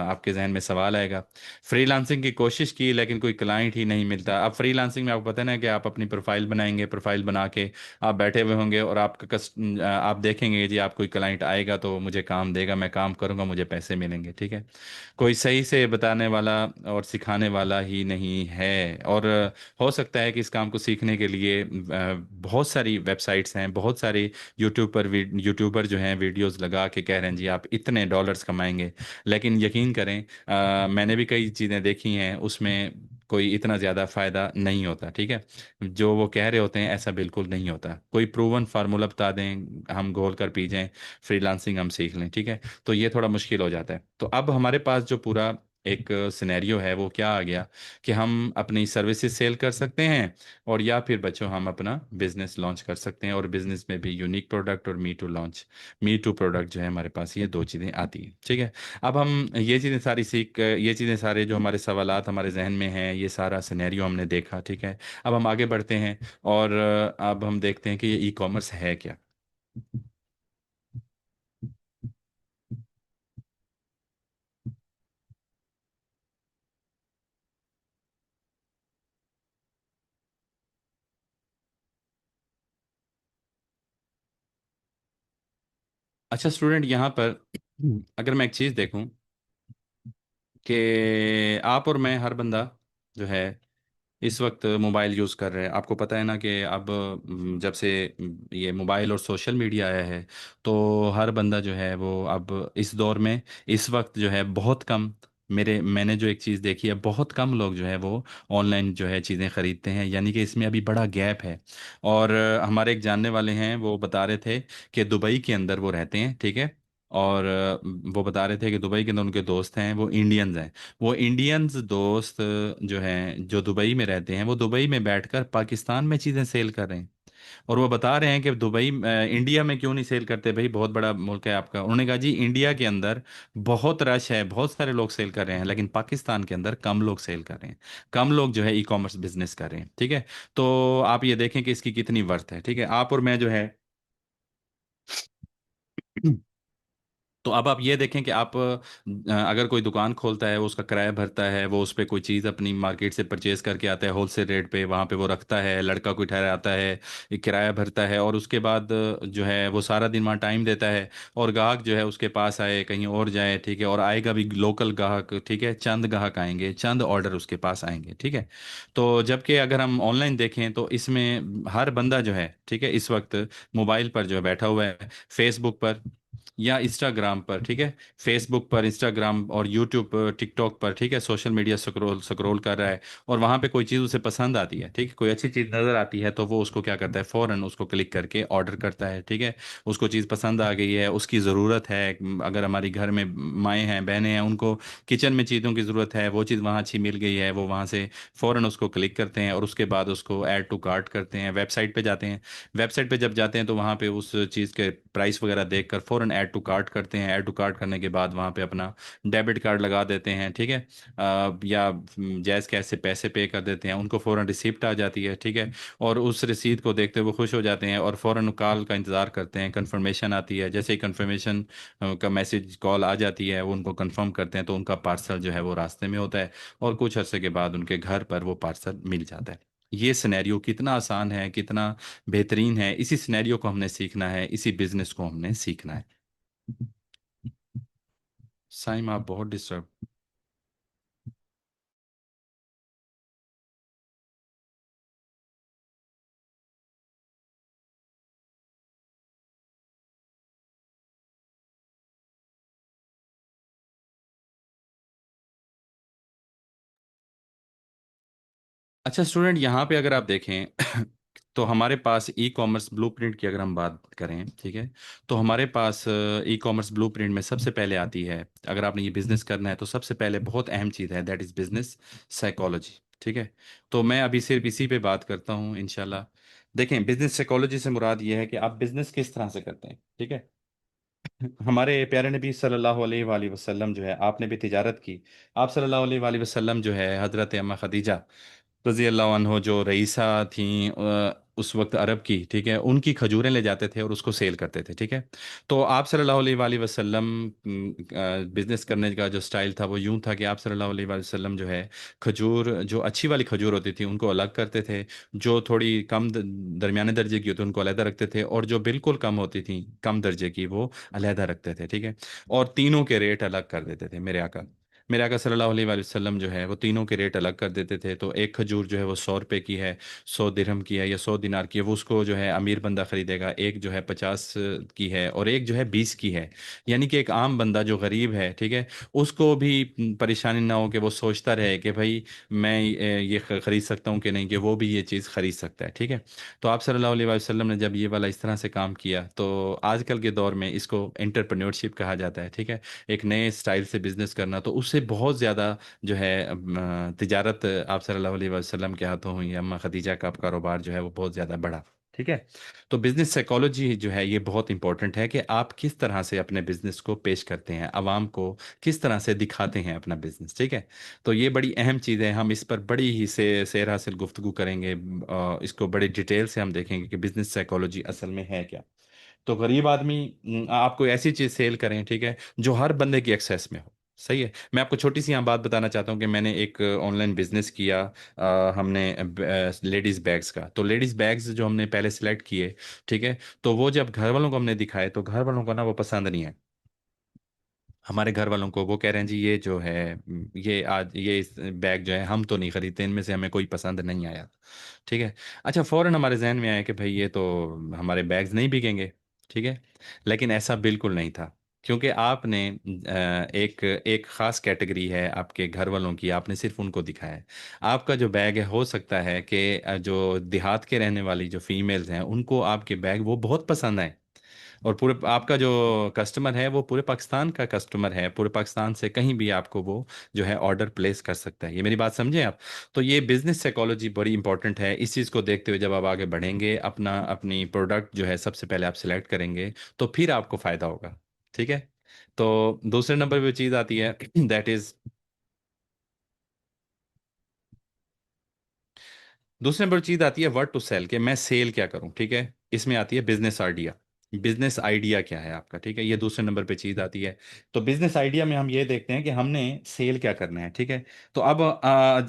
आपके जहन में सवाल आएगा। फ्रीलांसिंग की कोशिश की लेकिन कोई क्लाइंट ही नहीं मिलता। अब फ्रीलांसिंग में आपको पता है ना कि आप अपनी प्रोफाइल बनाएंगे, प्रोफाइल बना के आप बैठे हुए होंगे और आपका आप देखेंगे जी आप कोई क्लाइंट आएगा तो मुझे काम देगा, मैं काम करूंगा, मुझे पैसे मिलेंगे, ठीक है। कोई सही से बताने वाला और सिखाने वाला ही नहीं है। और हो सकता है कि इस काम को सीखने के लिए बहुत सारी वेबसाइट्स हैं, बहुत सारे यूट्यूबर जो हैं वीडियोस लगा के कह रहे हैं जी आप इतने डॉलर्स कमाएंगे। लेकिन यकीन करें, मैंने भी कई चीज़ें देखी हैं, उसमें कोई इतना ज़्यादा फ़ायदा नहीं होता, ठीक है। जो वो कह रहे होते हैं ऐसा बिल्कुल नहीं होता। कोई प्रूवन फार्मूला बता दें, हम घोल कर पी जाएं, फ्रीलांसिंग हम सीख लें, ठीक है, तो ये थोड़ा मुश्किल हो जाता है। तो अब हमारे पास जो पूरा एक सिनेरियो है वो क्या आ गया कि हम अपनी सर्विसेज सेल कर सकते हैं, और या फिर बच्चों हम अपना बिजनेस लॉन्च कर सकते हैं, और बिजनेस में भी यूनिक प्रोडक्ट और मी टू प्रोडक्ट जो है हमारे पास, ये दो चीज़ें आती हैं। ठीक है। अब हम ये चीज़ें सारे जो हमारे सवालात हमारे जहन में हैं, ये सारा सिनेरियो हमने देखा। ठीक है। अब हम आगे बढ़ते हैं, और अब हम देखते हैं कि ये ई कॉमर्स है क्या। अच्छा स्टूडेंट, यहाँ पर अगर मैं एक चीज़ देखूं कि आप और मैं, हर बंदा जो है इस वक्त मोबाइल यूज़ कर रहे हैं। आपको पता है ना कि अब जब से ये मोबाइल और सोशल मीडिया आया है, तो हर बंदा जो है वो अब इस दौर में, इस वक्त जो है बहुत कम, मैंने जो एक चीज़ देखी है, बहुत कम लोग जो है वो ऑनलाइन जो है चीज़ें ख़रीदते हैं, यानी कि इसमें अभी बड़ा गैप है। और हमारे एक जानने वाले हैं, वो बता रहे थे कि दुबई के अंदर वो रहते हैं। ठीक है। और वो बता रहे थे कि दुबई के अंदर उनके दोस्त हैं, वो इंडियंस हैं। वो इंडियंस दोस्त जो हैं, जो दुबई में रहते हैं, वो दुबई में बैठकर पाकिस्तान में चीज़ें सेल कर रहे हैं। और वो बता रहे हैं कि इंडिया में क्यों नहीं सेल करते भाई, बहुत बड़ा मुल्क है आपका। उन्होंने कहा जी इंडिया के अंदर बहुत रश है, बहुत सारे लोग सेल कर रहे हैं, लेकिन पाकिस्तान के अंदर कम लोग सेल कर रहे हैं, कम लोग जो है ई कॉमर्स बिजनेस कर रहे हैं। ठीक है। तो आप ये देखें कि इसकी कितनी वर्थ है। ठीक है। आप और मैं जो है तो अब आप ये देखें कि आप अगर कोई दुकान खोलता है, वो उसका किराया भरता है, वो उस पर कोई चीज़ अपनी मार्केट से परचेज करके आता है होलसेल रेट पे, वहाँ पे वो रखता है, लड़का कोई ठहराता है, एक किराया भरता है, और उसके बाद जो है वो सारा दिन वहाँ टाइम देता है, और ग्राहक जो है उसके पास आए, कहीं और जाए। ठीक है। और आएगा भी लोकल ग्राहक। ठीक है। चंद ग्राहक आएंगे, चंद ऑर्डर उसके पास आएंगे। ठीक है। तो जबकि अगर हम ऑनलाइन देखें तो इसमें हर बंदा जो है, ठीक है, इस वक्त मोबाइल पर जो है बैठा हुआ है, फेसबुक पर या इंस्टाग्राम पर। ठीक है। फेसबुक पर, इंस्टाग्राम और यूट्यूब पर, टिकटॉक पर, ठीक है, सोशल मीडिया स्क्रॉल स्क्रॉल कर रहा है, और वहां पे कोई चीज़ उसे पसंद आती है, ठीक है, कोई अच्छी चीज़ नज़र आती है, तो वो उसको क्या करता है, फ़ौरन उसको क्लिक करके ऑर्डर करता है। ठीक है। उसको चीज़ पसंद आ गई है, उसकी ज़रूरत है। अगर हमारी घर में माएँ हैं, बहनें हैं, उनको किचन में चीज़ों की ज़रूरत है, वो चीज़ वहाँ अच्छी मिल गई है, वो वहाँ से फ़ौरन उसको क्लिक करते हैं, और उसके बाद उसको ऐड टू कार्ट करते हैं, वेबसाइट पे जाते हैं। वेबसाइट पे जब जाते हैं तो वहाँ पे उस चीज़ के प्राइस वगैरह देखकर फ़ौरन ऐड टू कार्ट करते हैं। ऐड टू कार्ट करने के बाद वहाँ पे अपना डेबिट कार्ड लगा देते हैं। ठीक है। या जैज़ कैश से पैसे पे कर देते हैं, उनको फ़ौरन रिसिप्ट आ जाती है। ठीक है। और उस रसीद को देखते हुए खुश हो जाते हैं, और फ़ौरन कॉल का इंतज़ार करते हैं, कंफर्मेशन आती है। जैसे ही कंफर्मेशन का मैसेज कॉल आ जाती है, वो उनको कंफर्म करते हैं, तो उनका पार्सल जो है वो रास्ते में होता है, और कुछ अरसे के बाद उनके घर पर वो पार्सल मिल जाता है। ये सिनेरियो कितना आसान है, कितना बेहतरीन है। इसी सिनेरियो को हमने सीखना है, इसी बिजनेस को हमने सीखना है। साइम आप बहुत डिस्टर्ब। अच्छा स्टूडेंट, यहाँ पे अगर आप देखें तो हमारे पास ई कॉमर्स ब्लूप्रिंट की अगर हम बात करें, ठीक है, तो हमारे पास ई कॉमर्स ब्लूप्रिंट में सबसे पहले आती है, अगर आपने ये बिजनेस करना है तो सबसे पहले बहुत अहम चीज़ है, दैट इज़ बिजनेस साइकोलॉजी। ठीक है। तो मैं अभी सिर्फ इसी पे बात करता हूँ इंशाल्लाह। देखें, बिजनेस साइकोलॉजी से मुराद ये है कि आप बिजनेस किस तरह से करते हैं। ठीक है। हमारे प्यारे नबी सल्लल्लाहु अलैहि वसल्लम जो है, आपने भी तिजारत की। आप सल्लल्लाहु अलैहि वसल्लम जो है, हज़रत अम्मा खदीजा रजी अल्लाह अन्हो जो रईसा थी उस वक्त अरब की, ठीक है, उनकी खजूरें ले जाते थे और उसको सेल करते थे। ठीक है। तो आप सल्लल्लाहु अलैहि वसल्लम बिजनेस करने का जो स्टाइल था वो यूं था कि आप सल्लल्लाहु अलैहि वसल्लम जो है, खजूर जो अच्छी वाली खजूर होती थी उनको अलग करते थे, जो थोड़ी कम दरमियाने दर्जे की होती उनको अलहदा रखते थे, और जो बिल्कुल कम होती थी, कम दर्जे की, वो अलहदा रखते थे। ठीक है। और तीनों के रेट अलग कर देते थे मेरे आका सल्लल्लाहु अलैहि वसल्लम जो है वो तीनों के रेट अलग कर देते थे। तो एक खजूर जो है वो 100 रुपए की है, 100 दिरहम की है, या 100 दिनार की है, वो उसको जो है अमीर बंदा खरीदेगा। एक जो है 50 की है, और एक जो है 20 की है। यानी कि एक आम बंदा जो गरीब है, ठीक है, उसको भी परेशानी ना हो कि वो सोचता रहे कि भाई मैं ये खरीद सकता हूँ कि नहीं, कि वो भी ये चीज़ खरीद सकता है। ठीक है। तो आप सल्लल्लाहु अलैहि वसल्लम ने जब ये वाला इस तरह से काम किया, तो आजकल के दौर में इसको एंटरप्रेन्योरशिप कहा जाता है। ठीक है। एक नए स्टाइल से बिजनेस करना, तो उससे से बहुत ज़्यादा जो है तिजारत आप सल्लल्लाहु अलैहि वसल्लम के हाथों हुई, अम्मा खदीजा का कारोबार जो है वो बहुत ज़्यादा बढ़ा। ठीक है। तो बिजनेस साइकोलॉजी जो है ये बहुत इंपॉर्टेंट है कि आप किस तरह से अपने बिजनेस को पेश करते हैं, आवाम को किस तरह से दिखाते हैं अपना बिजनेस। ठीक है। तो ये बड़ी अहम चीज़ है, हम इस पर बड़ी ही से सेर हासिल गुफ्तगू करेंगे, इसको बड़े डिटेल से हम देखेंगे कि बिजनेस साइकोलॉजी असल में है क्या। तो गरीब आदमी आप कोई ऐसी चीज़ सेल करें, ठीक है, जो हर बंदे की एक्सेस में हो। सही है। मैं आपको छोटी सी यहाँ बात बताना चाहता हूँ कि मैंने एक ऑनलाइन बिजनेस किया, हमने लेडीज़ बैग्स का। तो लेडीज़ बैग्स जो हमने पहले सेलेक्ट किए, ठीक है, तो वो जब घर वालों को हमने दिखाए तो घर वालों को ना वो पसंद नहीं है। हमारे घर वालों को वो कह रहे हैं जी ये जो है ये आज ये इस बैग जो है हम तो नहीं खरीदते, इनमें से हमें कोई पसंद नहीं आया। ठीक है। अच्छा, फौरन हमारे जहन में आया कि भाई ये तो हमारे बैग्स नहीं बिकेंगे। ठीक है। लेकिन ऐसा बिल्कुल नहीं था, क्योंकि आपने एक एक खास कैटेगरी है आपके घर वालों की, आपने सिर्फ उनको दिखाया है। आपका जो बैग है हो सकता है कि जो देहात के रहने वाली जो फीमेल्स हैं उनको आपके बैग वो बहुत पसंद आए, और पूरे आपका जो कस्टमर है वो पूरे पाकिस्तान का कस्टमर है, पूरे पाकिस्तान से कहीं भी आपको वो जो है ऑर्डर प्लेस कर सकता है। ये मेरी बात समझें आप। तो ये बिजनेस साइकोलॉजी बड़ी इंपॉर्टेंट है। इस चीज़ को देखते हुए जब आप आगे बढ़ेंगे, अपनी प्रोडक्ट जो है सबसे पहले आप सिलेक्ट करेंगे, तो फिर आपको फ़ायदा होगा। ठीक है। तो दूसरे नंबर पे चीज़ आती है दैट इज़, दूसरे नंबर चीज आती है वर्ड टू सेल, कि मैं सेल क्या करूं। ठीक है। इसमें आती है बिजनेस आइडिया। बिजनेस आइडिया क्या है आपका। ठीक है। ये दूसरे नंबर पे चीज आती है। तो बिजनेस आइडिया में हम ये देखते हैं कि हमने सेल क्या करना है। ठीक है। तो अब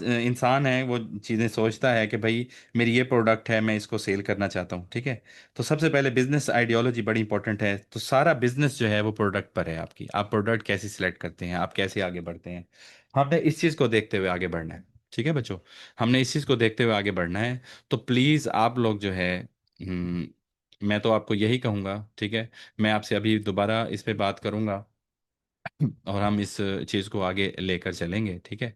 इंसान है वो चीज़ें सोचता है कि भाई मेरी ये प्रोडक्ट है, मैं इसको सेल करना चाहता हूँ। ठीक है। तो सबसे पहले बिजनेस आइडियोलॉजी बड़ी इंपॉर्टेंट है। तो सारा बिजनेस जो है वो प्रोडक्ट पर है आपकी, आप प्रोडक्ट कैसे सिलेक्ट करते हैं, आप कैसे आगे बढ़ते हैं, हमने इस चीज़ को देखते हुए आगे बढ़ना है। ठीक है बच्चों, हमने इस चीज़ को देखते हुए आगे बढ़ना है। तो प्लीज़ आप लोग जो है, मैं तो आपको यही कहूँगा। ठीक है। मैं आपसे अभी दोबारा इस पे बात करूँगा और हम इस चीज़ को आगे लेकर चलेंगे। ठीक है।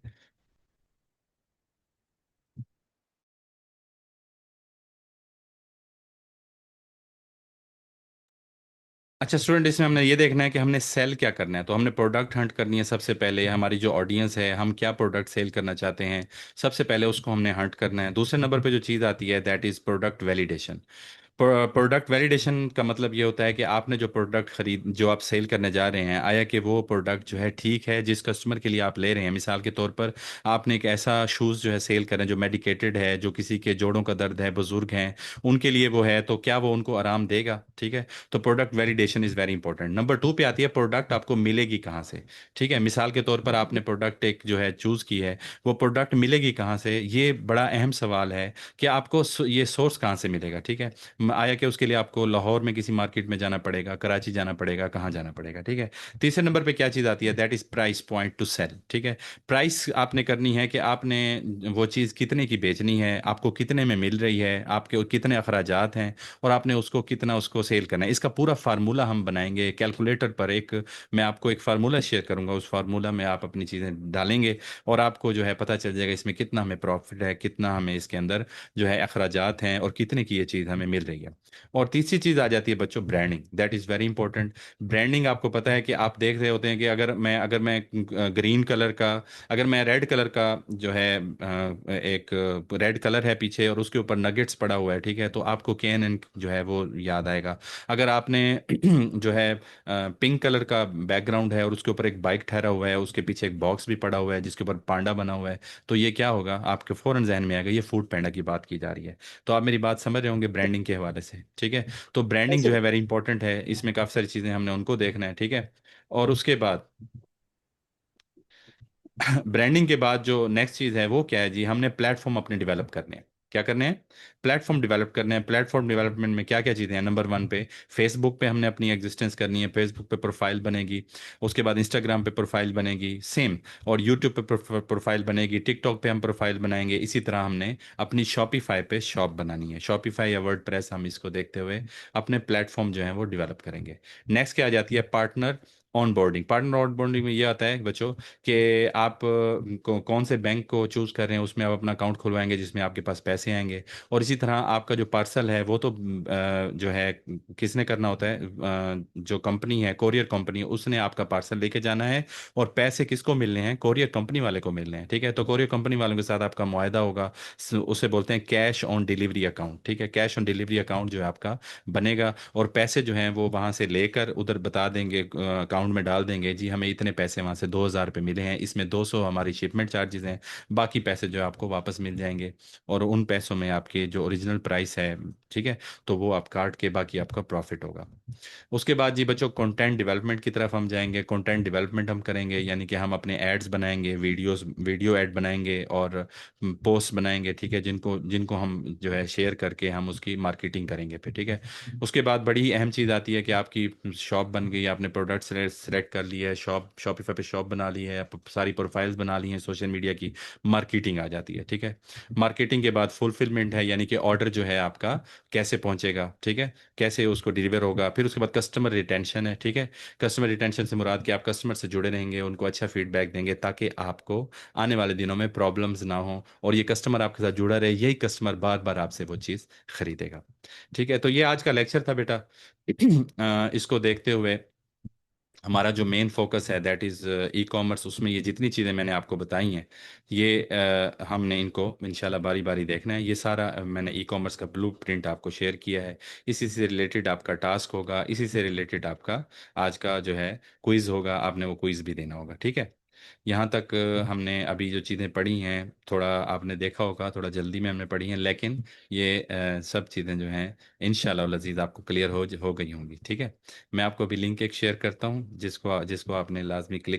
अच्छा स्टूडेंट, इसमें हमने ये देखना है कि हमने सेल क्या करना है। तो हमने प्रोडक्ट हंट करनी है सबसे पहले, हमारी जो ऑडियंस है हम क्या प्रोडक्ट सेल करना चाहते हैं, सबसे पहले उसको हमने हंट करना है। दूसरे नंबर पे जो चीज़ आती है that is product validation. Product validation का मतलब ये होता है कि आपने जो प्रोडक्ट खरीद जो आप सेल करने जा रहे हैं, आया कि वो प्रोडक्ट जो है ठीक है जिस कस्टमर के लिए आप ले रहे हैं। मिसाल के तौर पर आपने एक ऐसा शूज़ जो है सेल कर रहे हैं जो मेडिकेटेड है, जो किसी के जोड़ों का दर्द है, बुजुर्ग हैं, उनके लिए वो है, तो क्या वो उनको आराम देगा। ठीक है। तो product validation is very important. Number two पे आती है प्रोडक्ट आपको मिलेगी कहाँ से। ठीक है। मिसाल के तौर पर आपने प्रोडक्ट एक जो है चूज़ की है, वो प्रोडक्ट मिलेगी कहाँ से, ये बड़ा अहम सवाल है कि आपको ये सोर्स कहाँ से मिलेगा। ठीक है। आया कि उसके लिए आपको लाहौर में किसी मार्केट में जाना पड़ेगा, कराची जाना पड़ेगा, कहाँ जाना पड़ेगा। ठीक है। तीसरे नंबर पे क्या चीज़ आती है that is price point to sell. ठीक है। प्राइस आपने करनी है कि आपने वो चीज़ कितने की बेचनी है, आपको कितने में मिल रही है, आपके कितने अखराजात हैं, और आपने उसको कितना उसको सेल करना है। इसका पूरा फार्मूला हम बनाएंगे कैलकुलेटर पर। एक मैं आपको एक फार्मूला शेयर करूंगा, उस फार्मूला में आप अपनी चीज़ें डालेंगे और आपको जो है पता चल जाएगा इसमें कितना हमें प्रॉफिट है, कितना हमें इसके अंदर जो है अखराजात हैं, और कितने की ये चीज़ हमें मिल रही है। और तीसरी चीज़ आ जाती है बच्चों branding, that is very important. Branding आपको पता है कि आप देख रहे होते हैं कि अगर मैं ग्रीन कलर का, अगर मैं रेड कलर का जो है एक रेड कलर है पीछे और उसके ऊपर नगेट्स पड़ा हुआ है, ठीक है, तो आपको केन एन जो है वो याद आएगा। अगर आपने जो है पिंक कलर का बैकग्राउंड है और उसके ऊपर एक बाइक ठहरा हुआ है, उसके पीछे एक बॉक्स भी पड़ा हुआ है जिसके ऊपर पांडा बना हुआ है, तो ये क्या होगा, आपके फौरन जहन में आएगा ये फूड पैंडा की बात की जा रही है। तो आप मेरी बात समझ रहे होंगे ब्रांडिंग के हवाले से। ठीक है। तो ब्रांडिंग जो वैसे है वेरी इंपॉर्टेंट है, इसमें काफ़ी सारी चीज़ें हमने उनको देखना है। ठीक है। और उसके बाद ब्रांडिंग के बाद जो नेक्स्ट चीज़ है वो क्या है जी, हमने प्लेटफॉर्म अपने डेवलप करने हैं। क्या करने हैं, प्लेटफॉर्म डेवलप करने हैं। प्लेटफॉर्म डेवलपमेंट में क्या क्या चीज़ें हैं, नंबर वन पे फेसबुक पे हमने अपनी एग्जिस्टेंस करनी है, फेसबुक पे प्रोफाइल बनेगी। उसके बाद इंस्टाग्राम पे प्रोफाइल बनेगी सेम, और यूट्यूब पे प्रोफाइल बनेगी, टिकटॉक पे हम प्रोफाइल बनाएंगे। इसी तरह हमने अपनी शॉपिफाई पे शॉप बनानी है, शॉपिफाई या वर्डप्रेस, हम इसको देखते हुए अपने प्लेटफॉर्म जो है वो डेवलप करेंगे। नेक्स्ट क्या आ जाती है, partner on boarding, partner on boarding में ये आता है बच्चों कि आप कौन से बैंक को चूज कर रहे हैं, उसमें आप अपना अकाउंट खुलवाएंगे जिसमें आपके पास पैसे आएंगे। और इसी तरह आपका जो पार्सल है वो तो जो है किसने करना होता है, जो कंपनी है, कोरियर कंपनी, उसने आपका पार्सल लेके जाना है। और पैसे किसको मिलने हैं, कोरियर कंपनी वाले को मिलने हैं। ठीक है, तो कोरियर कंपनी वालों के साथ आपका मुआहदा होगा। उसे बोलते हैं कैश ऑन डिलीवरी अकाउंट। ठीक है, कैश ऑन डिलीवरी अकाउंट जो है आपका बनेगा। और पैसे जो हैं वो वहाँ से लेकर उधर बता देंगे, अकाउंट में डाल देंगे, जी हमें इतने पैसे वहाँ से 2,000 रुपये मिले हैं, इसमें 200 हमारी शिपमेंट चार्जेस हैं, बाकी पैसे जो है आपको वापस मिल जाएंगे। और उन पैसों में आपके जो ओरिजिनल प्राइस है, ठीक है, तो वो आप काट के बाकी आपका प्रॉफिट होगा। उसके बाद जी बच्चों कंटेंट डेवलपमेंट की तरफ हम जाएंगे। कंटेंट डेवलपमेंट हम करेंगे, यानी कि हम अपने एड्स बनाएंगे, वीडियो ऐड बनाएंगे और पोस्ट बनाएंगे। ठीक है, जिनको जिनको हम जो है शेयर करके हम उसकी मार्केटिंग करेंगे फिर। ठीक है, उसके बाद बड़ी अहम चीज़ आती है कि आपकी शॉप बन गई, आपने प्रोडक्ट सेलेक्ट कर लिया है, शॉपिफाई पे शॉप बना ली है, सारी प्रोफाइल्स बना ली हैं, सोशल मीडिया की मार्केटिंग आ जाती है। ठीक है, मार्केटिंग के बाद फुलफिलमेंट है, यानी कि ऑर्डर जो है आपका कैसे पहुंचेगा, ठीक है, कैसे उसको डिलीवर होगा। फिर उसके बाद कस्टमर रिटेंशन है। ठीक है, कस्टमर रिटेंशन से मुराद कि आप कस्टमर से जुड़े रहेंगे, उनको अच्छा फीडबैक देंगे ताकि आपको आने वाले दिनों में प्रॉब्लम्स ना हो, और ये कस्टमर आपके साथ जुड़ा रहे, यही कस्टमर बार बार आपसे वो चीज़ खरीदेगा। ठीक है, तो ये आज का लेक्चर था बेटा। इसको देखते हुए हमारा जो मेन फोकस है दैट इज़ ई कॉमर्स, उसमें ये जितनी चीज़ें मैंने आपको बताई हैं, ये हमने इनको इंशाल्लाह बारी बारी देखना है। ये सारा मैंने ई कॉमर्स का ब्लू प्रिंट आपको शेयर किया है। इसी से रिलेटेड आपका टास्क होगा, इसी से रिलेटेड आपका आज का जो है क्विज़ होगा, आपने वो क्विज़ भी देना होगा। ठीक है, यहाँ तक हमने अभी जो चीज़ें पढ़ी हैं, थोड़ा आपने देखा होगा, थोड़ा जल्दी में हमने पढ़ी हैं, लेकिन ये सब चीज़ें जो हैं इंशाल्लाह लजीज आपको क्लियर हो गई होंगी। ठीक है, मैं आपको अभी लिंक एक शेयर करता हूँ जिसको जिसको आपने लाजमी क्लिक